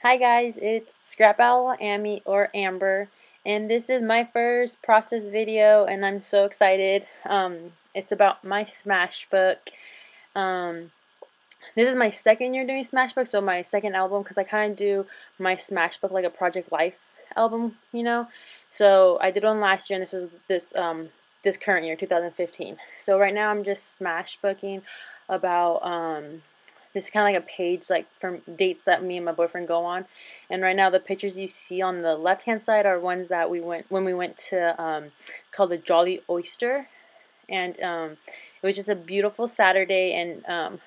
Hi guys, it's Scrap Owl Amy or Amber, and this is my first process video, and I'm so excited. It's about my Smashbook. Um, this is my second year doing Smashbook, so my second album, because I kind of do my Smashbook like a Project Life album, you know. So I did one last year, and this current year, 2015. So right now I'm just Smashbooking about this is kind of like a page like from dates that me and my boyfriend go on. And right now the pictures you see on the left hand side are ones that we went when we went to called the Jolly Oyster. And it was just a beautiful Saturday, and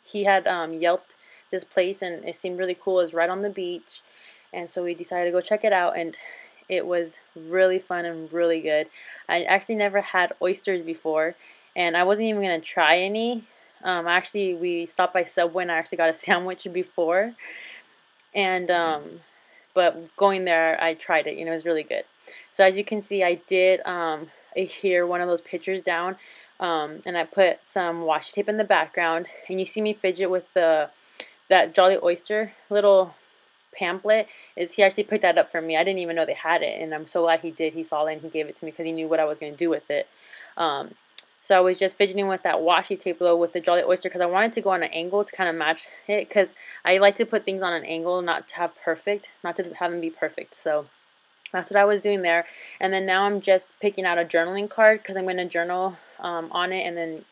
he had yelped this place and it seemed really cool. It was right on the beach, and so we decided to go check it out, and it was really fun and really good. I actually never had oysters before, and I wasn't even going to try any. Actually, we stopped by Subway and I actually got a sandwich before, and but going there, I tried it. It was really good. So as you can see, I did adhere one of those pictures down, and I put some washi tape in the background, and you see me fidget with that Jolly Oyster little pamphlet. He actually picked that up for me. I didn't even know they had it, and I'm so glad he did. He saw it and he gave it to me because he knew what I was going to do with it. So I was just fidgeting with that washi tape though with the Jolly Oyster because I wanted to go on an angle to kind of match it, because I like to put things on an angle, not to have them be perfect. So that's what I was doing there. And then now I'm just picking out a journaling card because I'm going to journal on it and then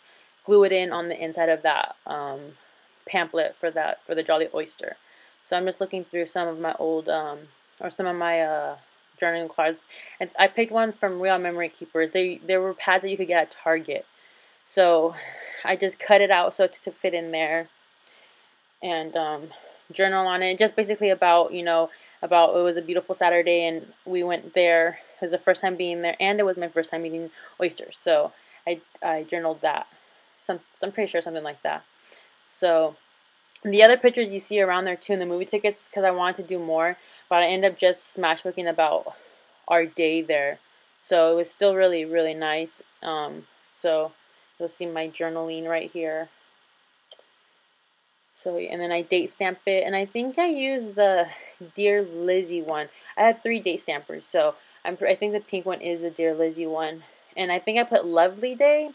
glue it in on the inside of that pamphlet for the Jolly Oyster. So I'm just looking through some of my old or some of my journaling cards, and I picked one from Real Memory Keepers. There were pads that you could get at Target, so I just cut it out so to fit in there and journal on it. Just basically about about it was a beautiful Saturday and we went there. It was the first time being there, and it was my first time eating oysters. So I journaled that. I'm pretty sure something like that. So the other pictures you see around there too in the movie tickets, because I wanted to do more, but I ended up just smashbooking about our day there. So it was still really, really nice. So you'll see my journaling right here. So, and then I date stamp it, and I think I used the Dear Lizzie one. I had 3 date stampers, so I think the pink one is the Dear Lizzie one, and I think I put Lovely Day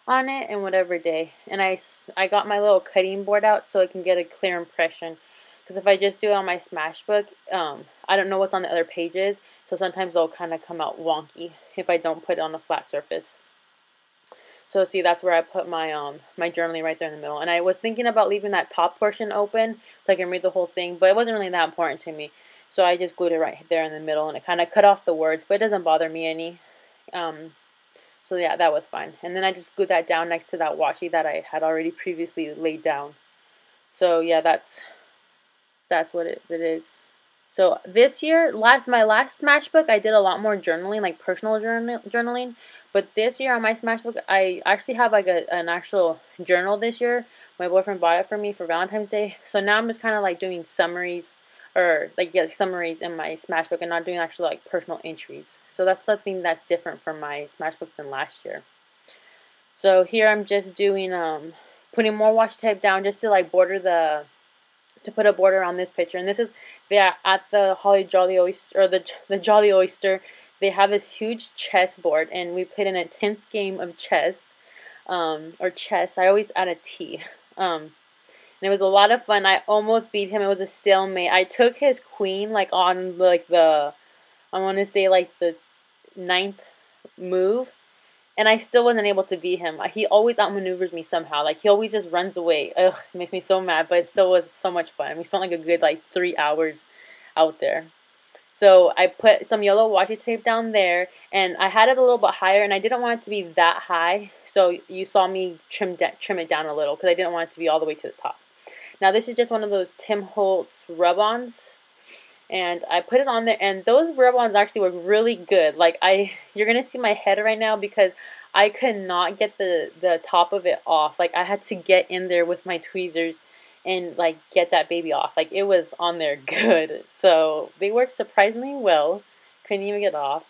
on it and whatever day. And I got my little cutting board out so it can get a clear impression, because if I just do it on my Smashbook, I don't know what's on the other pages, so sometimes they'll kind of come out wonky if I don't put it on a flat surface. So see, that's where I put my my journaling right there in the middle. And I was thinking about leaving that top portion open so I can read the whole thing, but it wasn't really that important to me. So I just glued it right there in the middle, and it kind of cut off the words, but it doesn't bother me any. So yeah, that was fine. And then I just glued that down next to that washi that I had already previously laid down. So yeah, that's what it is. So this year, my last Smashbook, I did a lot more journaling, like personal journaling. But this year on my Smashbook, I actually have like an actual journal this year. My boyfriend bought it for me for Valentine's Day. So now I'm just kind of like doing summaries, or summaries in my Smashbook, and not doing actual like personal entries. So that's the thing that's different from my Smashbook than last year. So here I'm just doing putting more washi tape down just to like to put a border on this picture. And this is at the Jolly Oyster, or the Jolly Oyster. They have this huge chessboard, and we played an intense game of chess, or chess. I always add a T. And it was a lot of fun. I almost beat him. It was a stalemate. I took his queen like on like I want to say like the 9th move, and I still wasn't able to beat him. He always outmaneuvers me somehow. Like, he always just runs away. Ugh, it makes me so mad, but it still was so much fun. We spent like a good 3 hours out there. So I put some yellow washi tape down there, and I had it a little bit higher, and I didn't want it to be that high. So you saw me trim it down a little because I didn't want it to be all the way to the top. Now this is just one of those Tim Holtz rub-ons. And I put it on there, and those rub-ons actually were really good. Like, you're gonna see my head right now because I could not get the top of it off. Like, I had to get in there with my tweezers and like get that baby off. Like, it was on there good. So they worked surprisingly well. Couldn't even get off.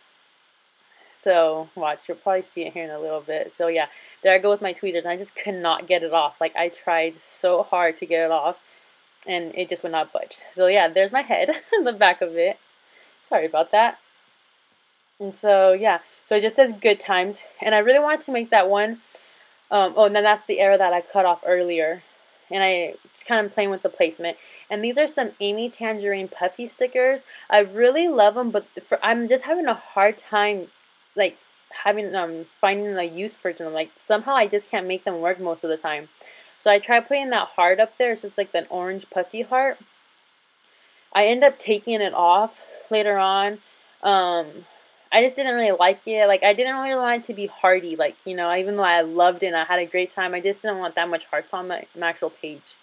So watch, you'll probably see it here in a little bit. So yeah, there I go with my tweezers, and I just could not get it off. Like, I tried so hard to get it off. and it just would not budge. So yeah, there's my head, the back of it. Sorry about that. And so yeah, so it just says good times, and I really wanted to make that one. Oh, and then that's the arrow that I cut off earlier, and I just kind of playing with the placement. And these are some Amy Tangerine Puffy stickers. I really love them, but I'm just having a hard time, like having finding a use for them. Like somehow I just can't make them work most of the time. So I tried putting that heart up there. It's just like an orange puffy heart. I end up taking it off later on. I just didn't really like it. Like, I didn't really want it to be hearty. Like, you know, even though I loved it and I had a great time, I just didn't want that much hearts on my actual page.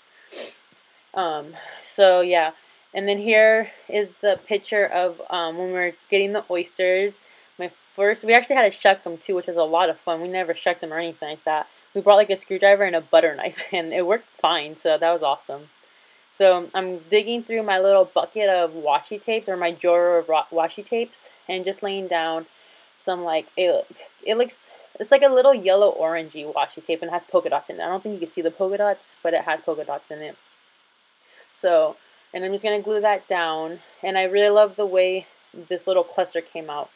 So, yeah. And then here is the picture of when we were getting the oysters. We actually had to shuck them too, which was a lot of fun. We never shucked them or anything like that. We brought like a screwdriver and a butter knife, and it worked fine, so that was awesome. So I'm digging through my little bucket of washi tapes, or my drawer of washi tapes, and just laying down some like it's like a little yellow orangey washi tape, and it has polka dots in it. I don't think you can see the polka dots, but it has polka dots in it. So, and I'm just gonna glue that down, and I really love the way this little cluster came out.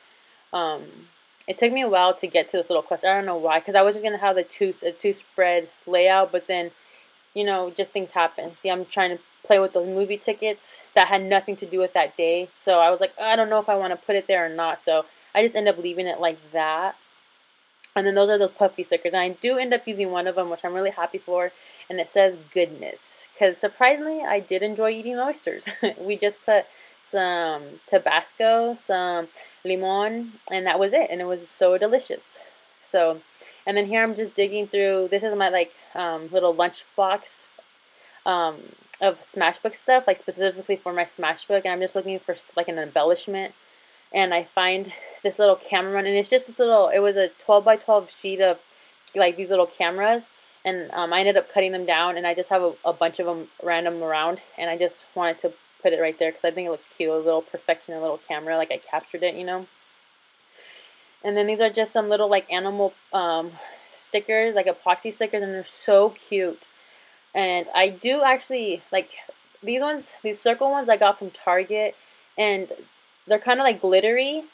It took me a while to get to this little cluster. I don't know why, because I was just gonna have the two spread layout, but then, you know, just things happen. See, I'm trying to play with those movie tickets that had nothing to do with that day. So I was like, I don't know if I want to put it there or not. So I just end up leaving it like that. And then those are those puffy stickers. And I do end up using one of them, which I'm really happy for. And it says goodness. Because surprisingly, I did enjoy eating oysters. We just put some Tabasco, some limon, and that was it. And it was so delicious. So, and then here I'm just digging through. This is my like little lunch box of Smashbook stuff, like specifically for my Smashbook. And I'm just looking for like an embellishment. And I find this little camera, and it's just this little, it was a 12 by 12 sheet of like these little cameras. And I ended up cutting them down, and I just have a bunch of them random around. And I just wanted to put it right there because I think it looks cute. A little perfection, a little camera, like I captured it, you know. And then these are just some little like animal stickers, like epoxy stickers, and they're so cute. And I do actually like these ones, these circle ones I got from Target, and they're kind of like glittery.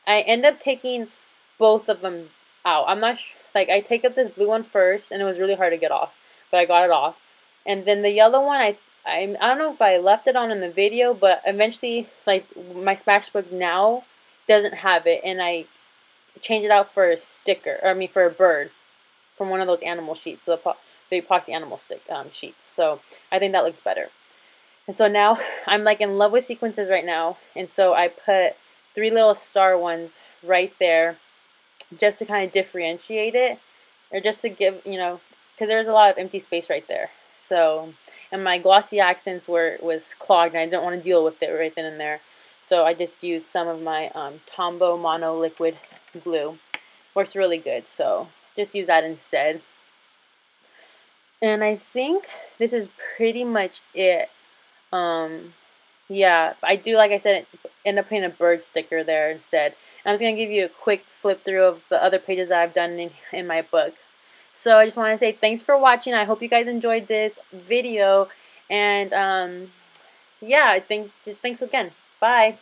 I end up taking both of them out. I'm not like I take up this blue one first, and it was really hard to get off, but I got it off. And then the yellow one, I don't know if I left it on in the video, but eventually, like my Smashbook now doesn't have it, and I changed it out for a sticker, or I mean for a bird, from one of those animal sheets, the epoxy animal sheets. So I think that looks better. And so now I'm like in love with sequences right now, and so I put 3 little star ones right there, just to kind of differentiate it, or just to give, you know, because there's a lot of empty space right there. So, and my glossy accents was clogged, and I didn't want to deal with it right then and there. So I just used some of my Tombow Mono Liquid glue. Works really good, so just use that instead. And I think this is pretty much it. Yeah, I do, like I said, end up putting a bird sticker there instead. And I'm just going to give you a quick flip through of the other pages that I've done in my book. So I just want to say thanks for watching. I hope you guys enjoyed this video. And yeah, thanks again. Bye.